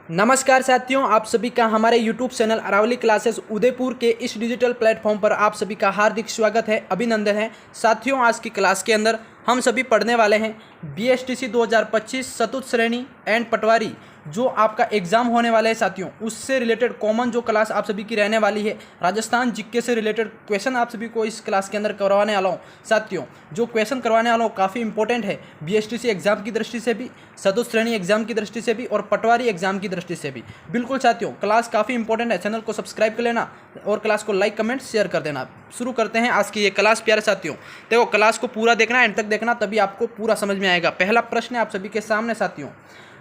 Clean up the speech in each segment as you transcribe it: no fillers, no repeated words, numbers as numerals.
नमस्कार साथियों, आप सभी का हमारे YouTube channel Aravali classes Udaipur के इस डिजिटल प्लेटफॉर्म पर आप सभी का हार्दिक स्वागत है, अभिनंदन है। साथियों, आज की क्लास के अंदर हम सभी पढ़ने वाले हैं BSTC 2025 चतुर्थ श्रेणी एंड पटवारी जो आपका एग्जाम होने वाला है साथियों, उससे रिलेटेड कॉमन जो क्लास आप सभी की रहने वाली है। राजस्थान जीके से रिलेटेड क्वेश्चन आप सभी को इस क्लास के अंदर करवाने वाला हूँ साथियों। जो क्वेश्चन करवाने वाला हूँ काफ़ी इंपॉर्टेंट है BSTC एग्जाम की दृष्टि से भी, चतुर्थ श्रेणी एग्जाम की दृष्टि से भी और पटवारी एग्जाम की दृष्टि से भी। बिल्कुल साथियों, क्लास काफ़ी इंपॉर्टेंट है। चैनल को सब्सक्राइब कर लेना और क्लास को लाइक कमेंट शेयर कर देना। शुरू करते हैं आज की ये क्लास प्यारे साथियों। देखो, क्लास को पूरा देखना, एंड तक देखना, तभी आपको पूरा समझ में आएगा। पहला प्रश्न है आप सभी के सामने साथियों।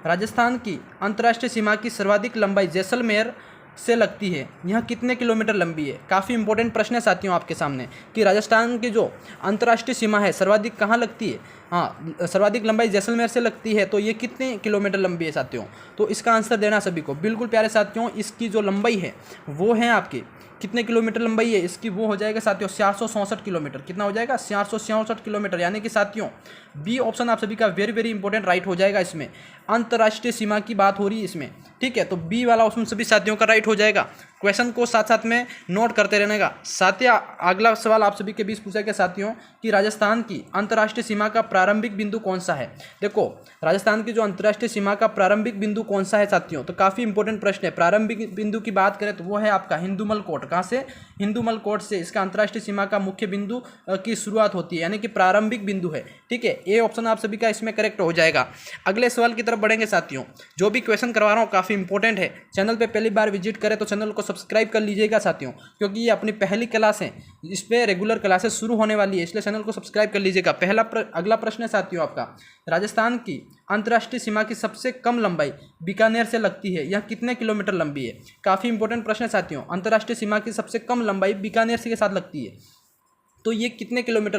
राजस्थान की अंतर्राष्ट्रीय सीमा की सर्वाधिक लंबाई जैसलमेर से लगती है, यह कितने किलोमीटर लंबी है? काफ़ी इंपॉर्टेंट प्रश्न है साथियों आपके सामने कि राजस्थान की जो अंतर्राष्ट्रीय सीमा है सर्वाधिक कहाँ लगती है। हाँ, सर्वाधिक लंबाई जैसलमेर से लगती है, तो ये कितने किलोमीटर लंबी है साथियों? तो इसका आंसर देना सभी को। बिल्कुल प्यारे साथियों, इसकी जो लंबाई है वो है आपकी कितने किलोमीटर लंबाई है इसकी, वो हो जाएगा साथियों 464 किलोमीटर। कितना हो जाएगा? 466 किलोमीटर। यानी कि साथियों बी ऑप्शन आप सभी का वेरी वेरी इंपॉर्टेंट राइट हो जाएगा। इसमें अंतर्राष्ट्रीय सीमा की बात हो रही है इसमें, ठीक है, तो बी वाला ऑप्शन सभी साथियों का राइट हो जाएगा। क्वेश्चन को साथ साथ में नोट करते रहने का। साथियों, अगला सवाल आप सभी के बीच पूछा गया साथियों कि राजस्थान की अंतर्राष्ट्रीय सीमा का प्रारंभिक बिंदु कौन सा है। देखो, राजस्थान की जो अंतर्राष्ट्रीय सीमा का प्रारंभिक बिंदु कौन सा है साथियों, तो काफ़ी इंपॉर्टेंट प्रश्न है। प्रारंभिक बिंदु की बात करें तो वो है आपका हिंदुमल कोट। कहाँ से? हिंदुमल कोट से इसका अंतर्राष्ट्रीय सीमा का मुख्य बिंदु की शुरुआत होती है, यानी कि प्रारंभिक बिंदु है। ठीक है, ए ऑप्शन आप सभी का इसमें करेक्ट हो जाएगा। अगले सवाल की तरफ बढ़ेंगे साथियों। जो भी क्वेश्चन करवा रहा हूँ काफ़ी इंपॉर्टेंट है। चैनल पे पहली बार विजिट करें तो चैनल को सब्सक्राइब कर लीजिएगा साथियों, क्योंकि ये अपनी पहली क्लास है, इस पर रेगुलर क्लासेस शुरू होने वाली है, इसलिए चैनल को सब्सक्राइब कर लीजिएगा। अगला प्रश्न है साथियों आपका, राजस्थान की अंतर्राष्ट्रीय सीमा की सबसे कम लंबाई बीकानेर से लगती है, यह कितने किलोमीटर लंबी है? काफ़ी इंपॉर्टेंट प्रश्न है साथियों। अंतर्राष्ट्रीय सीमा की सबसे कम लंबाई बीकानेर से के साथ लगती है, तो ये कितने किलोमीटर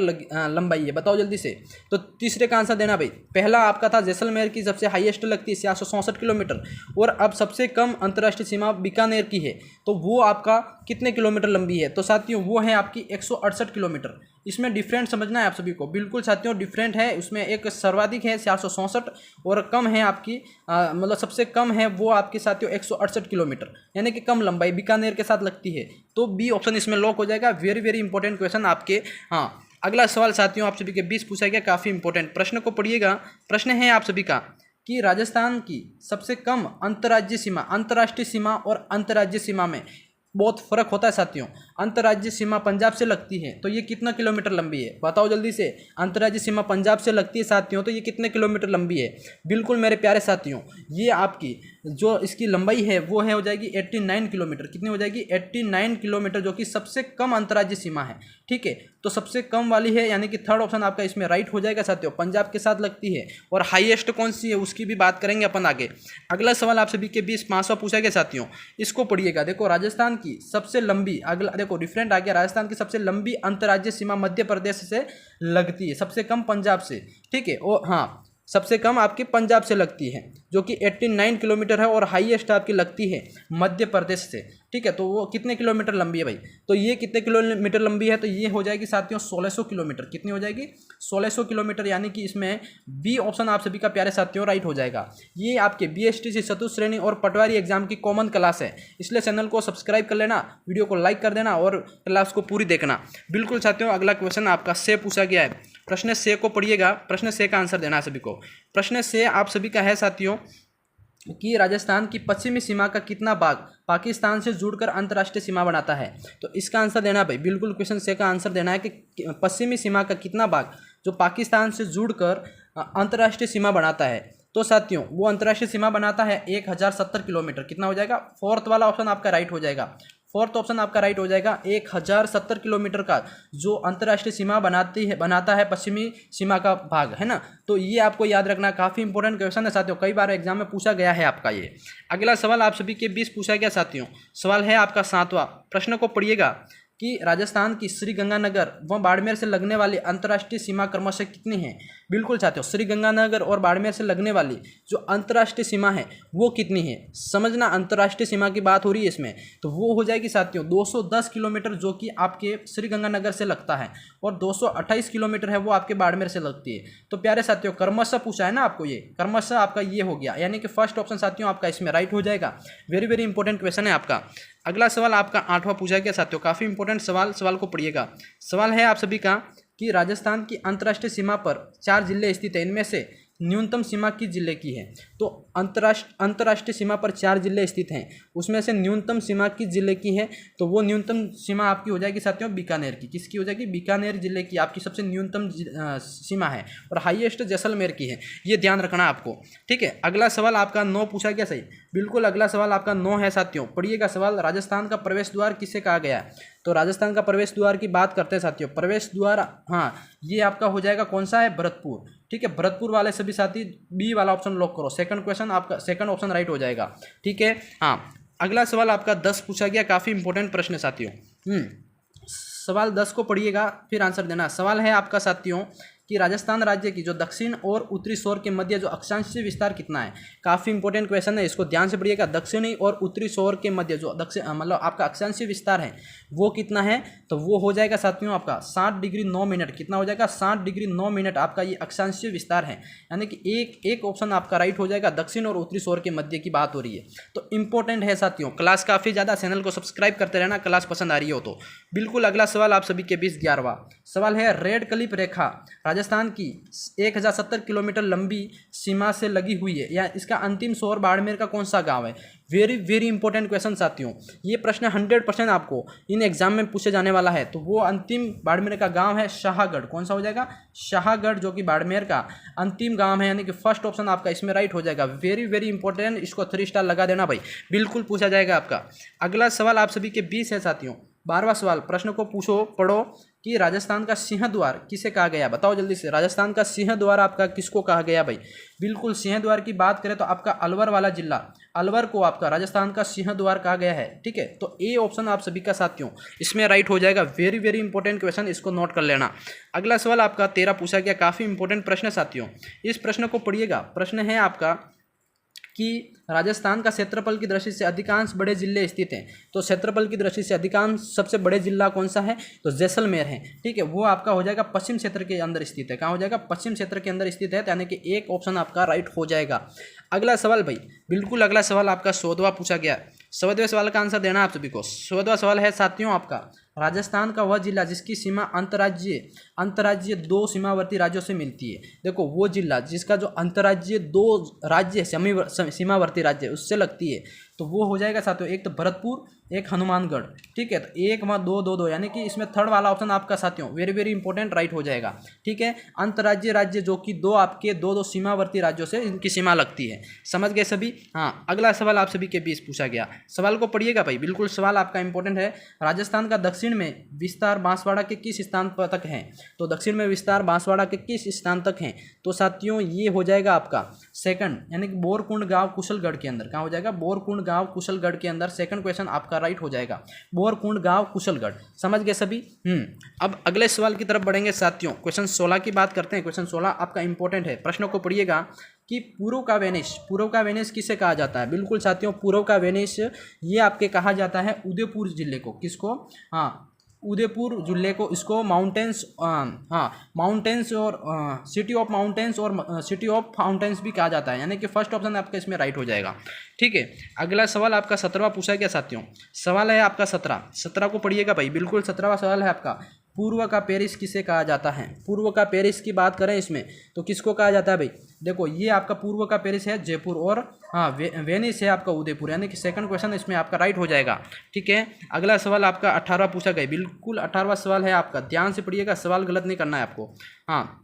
लंबाई है? बताओ जल्दी से। तो तीसरे का आंसर देना भाई। पहला आपका था जैसलमेर की सबसे हाईएस्ट लगती है 464 किलोमीटर, और अब सबसे कम अंतर्राष्ट्रीय सीमा बीकानेर की है, तो वो आपका कितने किलोमीटर लंबी है? तो साथियों वो है आपकी 168 किलोमीटर। इसमें डिफरेंट समझना है आप सभी को। बिल्कुल साथियों डिफरेंट है, उसमें एक सर्वाधिक है 464 और कम है आपकी मतलब सबसे कम है वो आपके साथियों 168 किलोमीटर, यानी कि कम लंबाई बीकानेर के साथ लगती है। तो बी ऑप्शन इसमें लॉक हो जाएगा। वेरी वेरी इंपॉर्टेंट क्वेश्चन आपके। हाँ, अगला सवाल साथियों आप सभी के बीच पूछा गया, काफ़ी इंपॉर्टेंट प्रश्न को पढ़िएगा। प्रश्न है आप सभी का कि राजस्थान की सबसे कम अंतर्राष्ट्रीय सीमा और अंतर्राज्यीय सीमा में बहुत फर्क होता है साथियों। अंतर्राज्यीय सीमा पंजाब से लगती है, तो ये कितना किलोमीटर लंबी है? बताओ जल्दी से। अंतर्राज्यीय सीमा पंजाब से लगती है साथियों, तो ये कितने किलोमीटर लंबी है? बिल्कुल मेरे प्यारे साथियों, ये आपकी जो इसकी लंबाई है वो है हो जाएगी 89 किलोमीटर। कितनी हो जाएगी? 89 किलोमीटर, जो कि सबसे कम अंतर्राज्यीय सीमा है। ठीक है, तो सबसे कम वाली है, यानी कि थर्ड ऑप्शन आपका इसमें राइट हो जाएगा साथियों। पंजाब के साथ लगती है। और हाईएस्ट कौन सी है उसकी भी बात करेंगे अपन आगे। अगला सवाल आप सभी के बीच 5वां पूछा गया साथियों, इसको पढ़िएगा। देखो, राजस्थान की सबसे लंबी, अगला देखो डिफरेंट आ गया, राजस्थान की सबसे लंबी अंतर्राज्यीय सीमा मध्य प्रदेश से लगती है, सबसे कम पंजाब से। ठीक है, और हाँ, सबसे कम आपकी पंजाब से लगती है जो कि 89 किलोमीटर है, और हाईएस्ट आपकी लगती है मध्य प्रदेश से। ठीक है, तो वो कितने किलोमीटर लंबी है भाई? तो ये कितने किलोमीटर लंबी है? तो ये हो जाएगी साथियों 1600 किलोमीटर। कितनी हो जाएगी? 1600 किलोमीटर, यानी कि इसमें बी ऑप्शन आप सभी का प्यारे साथियों राइट हो जाएगा। ये आपके BSTC चतुर्थ श्रेणी और पटवारी एग्जाम की कॉमन क्लास है, इसलिए चैनल को सब्सक्राइब कर लेना, वीडियो को लाइक कर देना और क्लास को पूरी देखना। बिल्कुल साथियों, अगला क्वेश्चन आपका से पूछा गया है। प्रश्न से को पढ़िएगा, प्रश्न से का आंसर देना है सभी को। प्रश्न से आप सभी का है साथियों कि राजस्थान की पश्चिमी सीमा का कितना भाग पाकिस्तान से जुड़कर अंतर्राष्ट्रीय सीमा बनाता है? तो इसका आंसर देना है भाई। बिल्कुल क्वेश्चन से का आंसर देना है कि पश्चिमी सीमा का कितना भाग जो पाकिस्तान से जुड़कर अंतर्राष्ट्रीय सीमा बनाता है। तो साथियों वो अंतर्राष्ट्रीय सीमा बनाता है 1070 किलोमीटर। कितना हो जाएगा? फोर्थ वाला ऑप्शन आपका राइट हो जाएगा। फोर्थ ऑप्शन आपका राइट हो जाएगा। 1070 किलोमीटर का जो अंतर्राष्ट्रीय सीमा बनाता है पश्चिमी सीमा का भाग, है ना। तो ये आपको याद रखना, काफ़ी इंपॉर्टेंट क्वेश्चन है साथियों, कई बार एग्जाम में पूछा गया है आपका ये। अगला सवाल आप सभी के बीच पूछा गया साथियों, सवाल है आपका 7वां। प्रश्न को पढ़िएगा कि राजस्थान की श्रीगंगानगर व बाड़मेर से लगने वाली अंतर्राष्ट्रीय सीमा क्रमशः कितनी है? बिल्कुल साथियों, श्रीगंगानगर और बाड़मेर से लगने वाली जो अंतर्राष्ट्रीय सीमा है वो कितनी है, समझना अंतर्राष्ट्रीय सीमा की बात हो रही है इसमें, तो वो हो जाएगी साथियों 210 किलोमीटर, जो कि आपके श्रीगंगानगर से लगता है, और 228 किलोमीटर है वो आपके बाड़मेर से लगती है। तो प्यारे साथियों, क्रमशः पूछा है ना आपको, ये क्रमशः आपका ये हो गया, यानी कि फर्स्ट ऑप्शन साथियों आपका इसमें राइट हो जाएगा। वेरी वेरी इंपॉर्टेंट क्वेश्चन है आपका। अगला सवाल आपका 8वां पूछा गया साथियों, काफ़ी इंपॉर्टेंट सवाल को पढ़िएगा। सवाल है आप सभी का कि राजस्थान की अंतर्राष्ट्रीय सीमा पर 4 जिले स्थित हैं, इनमें से न्यूनतम सीमा किस जिले की है। तो अंतर्राष्ट्रीय सीमा पर 4 जिले स्थित हैं, उसमें से न्यूनतम सीमा किस जिले की है, तो वो न्यूनतम सीमा आपकी हो जाएगी साथियों बीकानेर की। किसकी हो जाएगी, बीकानेर जिले की आपकी सबसे न्यूनतम सीमा है, और हाईएस्ट जैसलमेर की है, ये ध्यान रखना आपको। ठीक है, अगला सवाल आपका 9 पूछा गया, सही बिल्कुल अगला सवाल आपका 9 है साथियों। पढ़िएगा सवाल, राजस्थान का प्रवेश द्वार किसे कहा गया है। तो राजस्थान का प्रवेश द्वार की बात करते हैं साथियों, प्रवेश द्वार, हाँ ये आपका हो जाएगा कौन सा है, भरतपुर। ठीक है, भरतपुर वाले सभी साथी बी वाला ऑप्शन लॉक करो, सेकंड क्वेश्चन आपका सेकंड ऑप्शन राइट हो जाएगा। ठीक है, हाँ अगला सवाल आपका 10 पूछा गया, काफ़ी इंपॉर्टेंट प्रश्न है साथियों। सवाल 10 को पढ़िएगा फिर आंसर देना। सवाल है आपका साथियों कि राजस्थान राज्य की जो दक्षिण और उत्तरी शोर के मध्य जो अक्षांशीय विस्तार कितना है। काफ़ी इंपॉर्टेंट क्वेश्चन है, इसको ध्यान से पढ़िएगा। दक्षिणी और उत्तरी शोर के मध्य जो मतलब आपका अक्षांशीय विस्तार है वो कितना है, तो वो हो जाएगा साथियों आपका 60 डिग्री 9 मिनट। कितना हो जाएगा, 60 डिग्री 9 मिनट आपका ये अक्षांशीय विस्तार है, यानी कि एक ऑप्शन आपका राइट हो जाएगा। दक्षिण और उत्तरी शोर के मध्य की बात हो रही है, तो इंपॉर्टेंट है साथियों। क्लास काफ़ी ज़्यादा, चैनल को सब्सक्राइब करते रहना, क्लास पसंद आ रही हो तो। बिल्कुल अगला सवाल आप सभी के बीच 11वां सवाल है, रेड क्लिफ रेखा राजस्थान की 1070 किलोमीटर लंबी सीमा से लगी हुई है, या इसका अंतिम शोर बाड़मेर का कौन सा गांव है। वेरी वेरी इंपॉर्टेंट क्वेश्चन साथियों, ये प्रश्न 100% आपको इन एग्जाम में पूछे जाने वाला है। तो वो अंतिम बाड़मेर का गांव है शाहगढ़। कौन सा हो जाएगा, शाहगढ़, जो कि बाड़मेर का अंतिम गांव है, यानी कि फर्स्ट ऑप्शन आपका इसमें राइट हो जाएगा। वेरी वेरी इंपॉर्टेंट, इसको 3 स्टार लगा देना भाई, बिल्कुल पूछा जाएगा आपका। अगला सवाल आप सभी के 20 है साथियों, 12वां सवाल। प्रश्न को पूछो, पढ़ो कि राजस्थान का सिंह द्वार किसे कहा गया, बताओ जल्दी से। राजस्थान का सिंह द्वार आपका किसको कहा गया भाई। बिल्कुल सिंह द्वार की बात करें तो आपका अलवर वाला जिला, अलवर को आपका राजस्थान का सिंह द्वार कहा गया है। ठीक है, तो ए ऑप्शन आप सभी का साथियों इसमें राइट हो जाएगा। वेरी वेरी इंपॉर्टेंट क्वेश्चन, इसको नोट कर लेना। अगला सवाल आपका 13 पूछा गया, काफ़ी इंपॉर्टेंट प्रश्न है साथियों, इस प्रश्न को पढ़िएगा। प्रश्न है आपका कि राजस्थान का क्षेत्रफल की दृष्टि से अधिकांश बड़े जिले स्थित हैं। तो क्षेत्रफल की दृष्टि से अधिकांश सबसे बड़े जिला कौन सा है, तो जैसलमेर है। ठीक है, वो आपका हो जाएगा पश्चिम क्षेत्र के अंदर स्थित है। कहाँ हो जाएगा, पश्चिम क्षेत्र के अंदर स्थित है, यानी कि एक ऑप्शन आपका राइट हो जाएगा। अगला सवाल भाई, बिल्कुल अगला सवाल आपका 14वां पूछा गया। 14वें सवाल का आंसर देना आप सभी को। 14वां सवाल है साथियों आपका, राजस्थान का वह जिला जिसकी सीमा अंतर्राज्यीय 2 सीमावर्ती राज्यों से मिलती है। देखो, वो जिला जिसका जो अंतर्राज्यीय 2 राज्य सीमावर्ती राज्य उससे लगती है, तो वो हो जाएगा साथियों एक तो भरतपुर, एक हनुमानगढ़। ठीक है, तो 1 में 2 2 2, यानी कि इसमें थर्ड वाला ऑप्शन आपका साथियों वेरी वेरी इंपॉर्टेंट राइट हो जाएगा। ठीक है, अंतर्राज्यीय राज्य जो कि 2 आपके 2 सीमावर्ती राज्यों से इनकी सीमा लगती है। समझ गए सभी। हाँ, अगला सवाल आप सभी के बीच पूछा गया, सवाल को पढ़िएगा भाई, बिल्कुल सवाल आपका इंपॉर्टेंट है। राजस्थान का दक्षिण में विस्तार बांसवाड़ा के किस स्थान पर तक है। तो दक्षिण में विस्तार बांसवाड़ा के किस स्थान तक है, तो साथियों ये हो जाएगा आपका सेकंड, यानी कि बोरकुंड गांव कुशलगढ़ के अंदर। कहाँ हो जाएगा, बोरकुंड गांव कुशलगढ़ के अंदर। सेकंड क्वेश्चन आपका राइट हो जाएगा, बोरकुंड गांव कुशलगढ़। समझ गए सभी। अब अगले सवाल की तरफ बढ़ेंगे साथियों। क्वेश्चन 16 की बात करते हैं। क्वेश्चन 16 आपका इंपॉर्टेंट है, प्रश्नों को पढ़िएगा कि पूर्व का वेनिस किसे कहा जाता है। बिल्कुल साथियों, पूर्व का वेनिस ये आपके कहा जाता है उदयपुर जिले को। किसको, हाँ उदयपुर जिले को। इसको माउंटेन्स, माउंटेन्स और सिटी ऑफ माउंटेन्स और सिटी ऑफ फाउंटेन्स भी कहा जाता है, यानी कि फर्स्ट ऑप्शन आपका इसमें राइट हो जाएगा। ठीक है, अगला सवाल आपका 17वां पूछा गया साथियों। सवाल है आपका 17 को पढ़िएगा भाई, बिल्कुल 17वां सवाल है आपका, पूर्व का पेरिस किसे कहा जाता है। पूर्व का पेरिस की बात करें इसमें तो किसको कहा जाता है भाई। देखो, ये आपका पूर्व का पेरिस है जयपुर, और वेनिस है आपका उदयपुर, यानी कि सेकंड क्वेश्चन इसमें आपका राइट हो जाएगा। ठीक है, अगला सवाल आपका 18वां पूछा गया, बिल्कुल 18वां सवाल है आपका, ध्यान से पढ़िएगा, सवाल गलत नहीं करना है आपको। हाँ,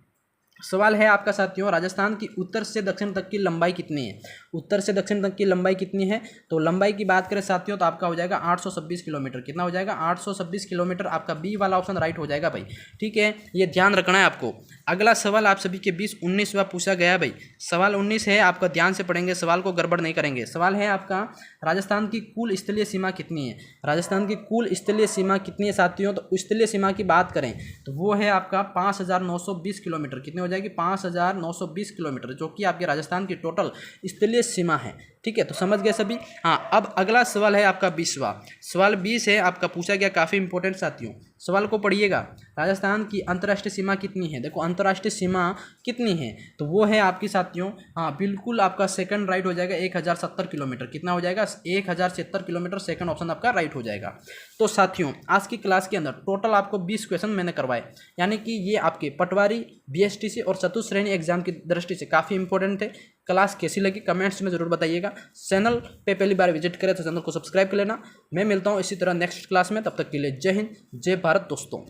सवाल है आपका साथियों, राजस्थान की उत्तर से दक्षिण तक की लंबाई कितनी है। उत्तर से दक्षिण तक की लंबाई कितनी है, तो लंबाई की बात करें साथियों तो आपका हो जाएगा 826 किलोमीटर। कितना हो जाएगा, 826 किलोमीटर। आपका बी वाला ऑप्शन राइट हो जाएगा भाई। ठीक है, ये ध्यान रखना है आपको। अगला सवाल आप सभी के बीच 19वां पूछा गया भाई। सवाल 19 है आपका, ध्यान से पढ़ेंगे, सवाल को गड़बड़ नहीं करेंगे। सवाल है आपका, राजस्थान की कुल स्थलीय सीमा कितनी है। राजस्थान की कुल स्थलीय सीमा कितनी है साथियों, तो स्थलीय सीमा की बात करें तो वो है आपका 5920 किलोमीटर। कितने हो जाएगी 5,920 किलोमीटर, जो कि आपके राजस्थान की टोटल स्थलीय सीमा है। ठीक है, तो समझ गए सभी। हाँ, अब अगला सवाल है आपका 20वां सवाल। 20 है आपका, पूछा गया, काफ़ी इंपॉर्टेंट साथियों, सवाल को पढ़िएगा। राजस्थान की अंतर्राष्ट्रीय सीमा कितनी है? देखो अंतर्राष्ट्रीय सीमा कितनी है, तो वो है आपकी साथियों, हाँ बिल्कुल आपका सेकंड राइट हो जाएगा 1070 किलोमीटर। कितना हो जाएगा? 1070 किलोमीटर, सेकंड ऑप्शन आपका राइट हो जाएगा। तो साथियों आज की क्लास के अंदर टोटल आपको 20 क्वेश्चन मैंने करवाए, यानी कि ये आपके पटवारी, बीएसटीसी और चतुश्रेणी एग्जाम की दृष्टि से काफ़ी इंपॉर्टेंट है। क्लास कैसी लगी कमेंट्स में जरूर बताइएगा। चैनल पे पहली बार विजिट करें तो चैनल को सब्सक्राइब कर लेना। मैं मिलता हूँ इसी तरह नेक्स्ट क्लास में, तब तक के लिए जय हिंद, जय भारत दोस्तों।